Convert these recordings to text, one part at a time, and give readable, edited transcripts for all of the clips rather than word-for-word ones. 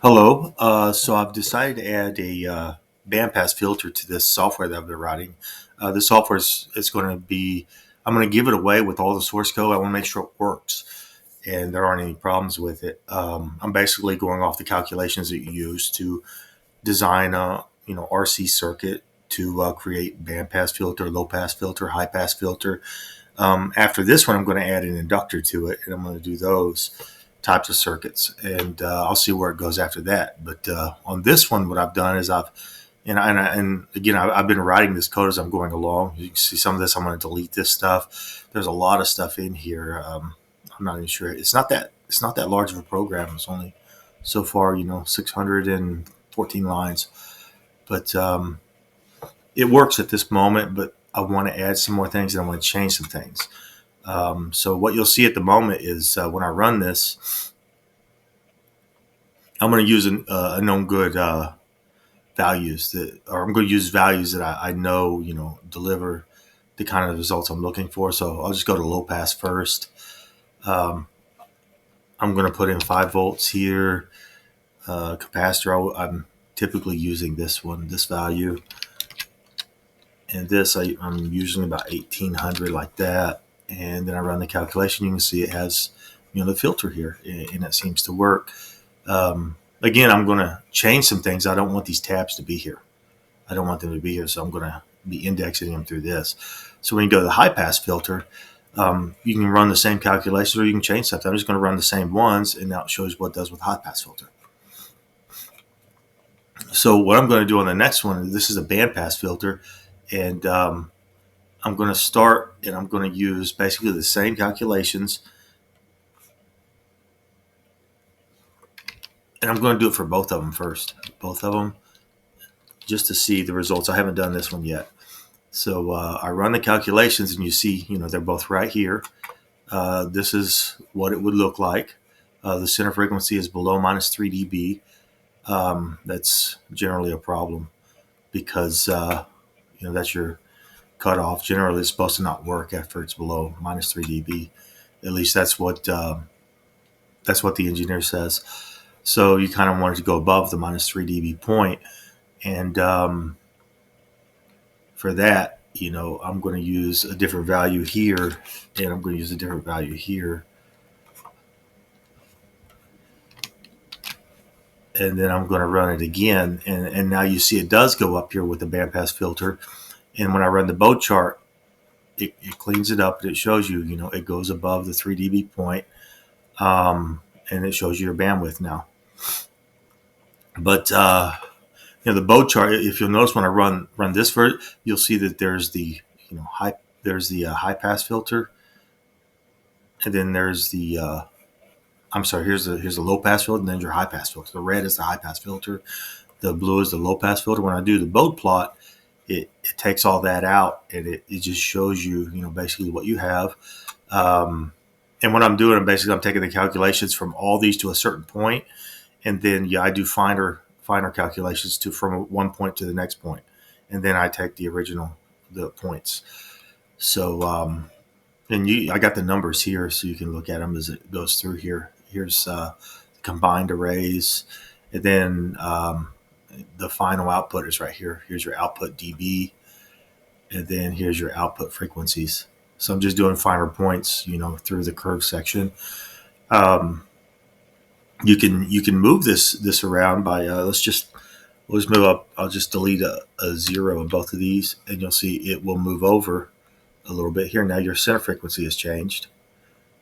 Hello. So I've decided to add a bandpass filter to this software that I've been writing. This software is going to be, I'm going to give it away with all the source code. I want to make sure it works and there aren't any problems with it. I'm basically going off the calculations that you use to design a RC circuit to create bandpass filter, low pass filter, high pass filter. After this one, I'm going to add an inductor to it, and I'm going to do those types of circuits, and I'll see where it goes after that. But on this one, what I've done is and again, I've been writing this code as I'm going along. You can see some of this. I'm going to delete this stuff. There's a lot of stuff in here. I'm not even sure. It's not that large of a program. It's only so far, 614 lines, but it works at this moment. But I want to add some more things, and I want to change some things. So what you'll see at the moment is when I run this, I'm going to use a known good values or I'm going to use values that I know, deliver the kind of results I'm looking for. So I'll just go to low pass first. Um, I'm going to put in 5 volts here. Capacitor, I'm typically using this value. And this, I'm using about 1800 like that. And then I run the calculation. You can see it has, the filter here, and it seems to work. Again, I'm going to change some things. I don't want these tabs to be here. I don't want them to be here, so I'm going to be indexing them through this. So when you go to the high pass filter, you can run the same calculations or you can change something. I'm just going to run the same ones, and now it shows what it does with high pass filter. So what I'm going to do on the next one, this is a band pass filter, and I'm going to start, and I'm going to use basically the same calculations, and I'm going to do it for both of them first, just to see the results. I haven't done this one yet. So I run the calculations, and you see, they're both right here. This is what it would look like. The center frequency is below -3 dB. That's generally a problem because, that's your cutoff. Generally, it's supposed to not work after it's below -3 dB. At least that's what the engineer says. So you kind of want it to go above the -3 dB point. And for that, I'm going to use a different value here, and I'm going to use a different value here. And then I'm going to run it again. And now you see it does go up here with the bandpass filter. And when I run the Bode chart, it cleans it up, and it shows you, it goes above the 3 dB point. And it shows you your bandwidth now. But the Bode chart, if you'll notice when I run this for it, you'll see that there's the high pass filter, and then there's the here's the low pass filter, and then your high pass filter. The red is the high pass filter, the blue is the low pass filter. When I do the Bode plot, it takes all that out, and it just shows you, basically what you have. And what I'm doing, I'm taking the calculations from all these to a certain point, and then I do finer calculations from one point to the next point, and then I take the points. So I got the numbers here, so you can look at them as it goes through here. Here's combined arrays, and then the final output is right here. Here's your output dB, and then here's your output frequencies. So I'm just doing finer points, through the curve section. You can move this around by let's move up. I'll just delete a 0 in both of these, and you'll see it will move over a little bit here. Now your center frequency has changed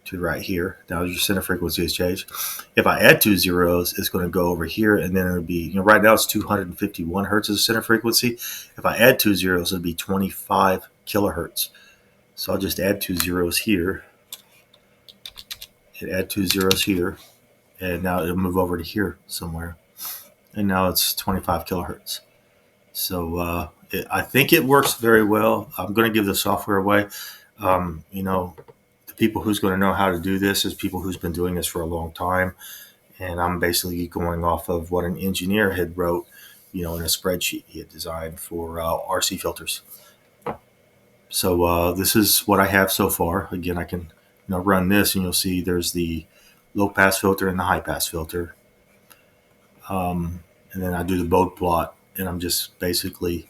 to right here. Now your center frequency has changed. If I add 2 zeros, it's going to go over here, and then it'll be, right now it's 251 hertz as a center frequency. If I add 2 zeros, it'll be 25 kilohertz. So I'll just add 2 zeros here, and add 2 zeros here, and now it'll move over to here somewhere. And now it's 25 kilohertz. So I think it works very well. I'm going to give the software away. The people who's going to know how to do this is people who's been doing this for a long time. And I'm basically going off of what an engineer had wrote, in a spreadsheet he had designed for RC filters. So this is what I have so far. Again, I can run this, and you'll see there's the low pass filter and the high pass filter. and then I do the Bode plot, and I'm just basically,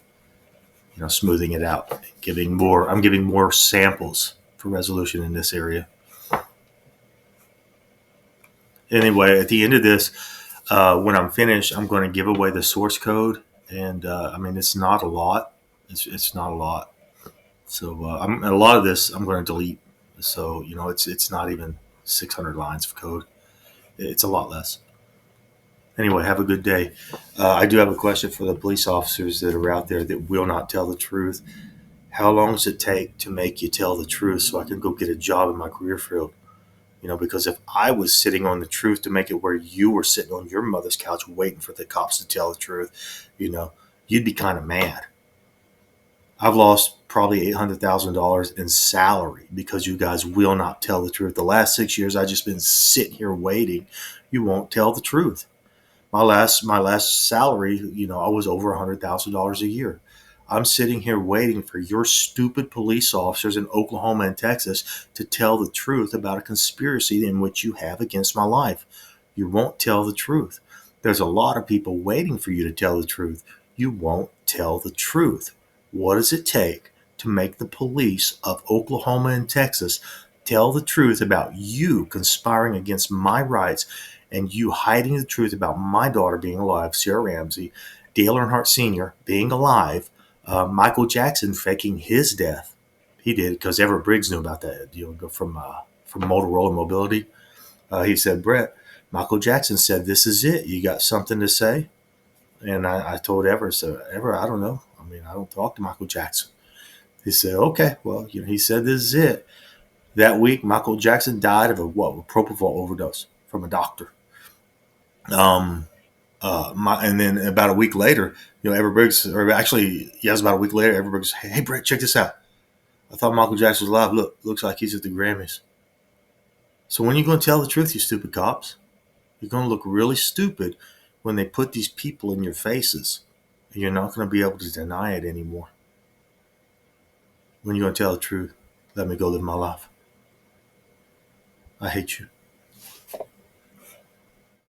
smoothing it out, giving more. I'm giving more samples for resolution in this area. Anyway, at the end of this, when I'm finished, I'm going to give away the source code, and I mean it's not a lot. It's not a lot. So a lot of this I'm going to delete. So it's not even 600 lines of code. It's a lot less. Anyway, have a good day. I do have a question for the police officers that are out there that will not tell the truth. How long does it take to make you tell the truth so I can go get a job in my career field? Because if I was sitting on the truth to make it where you were sitting on your mother's couch waiting for the cops to tell the truth, you'd be kind of mad. I've lost probably $800,000 in salary because you guys will not tell the truth. The last 6 years, I've just been sitting here waiting. You won't tell the truth. My last salary, I was over $100,000 a year. I'm sitting here waiting for your stupid police officers in Oklahoma and Texas to tell the truth about a conspiracy in which you have against my life. You won't tell the truth. There's a lot of people waiting for you to tell the truth. You won't tell the truth. What does it take to make the police of Oklahoma and Texas tell the truth about you conspiring against my rights and you hiding the truth about my daughter being alive, Sarah Ramsey, Dale Earnhardt Sr. being alive, Michael Jackson faking his death? He did because Everett Briggs knew about that. From Motorola Mobility. He said, Brett, Michael Jackson said, "This is it. You got something to say?" And I told Everett, so Everett, I don't know. I mean, I don't talk to Michael Jackson. He said, okay, well, he said, this is it. That week, Michael Jackson died of a propofol overdose from a doctor. And then about a week later, Everett Briggs, or actually, yeah, it was about a week later, Everett Briggs, hey, Brett, check this out. I thought Michael Jackson was alive. Look, looks like he's at the Grammys. So when are you going to tell the truth, you stupid cops? You're going to look really stupid when they put these people in your faces. You're not going to be able to deny it anymore. When are you going to tell the truth? Let me go live my life. I hate you.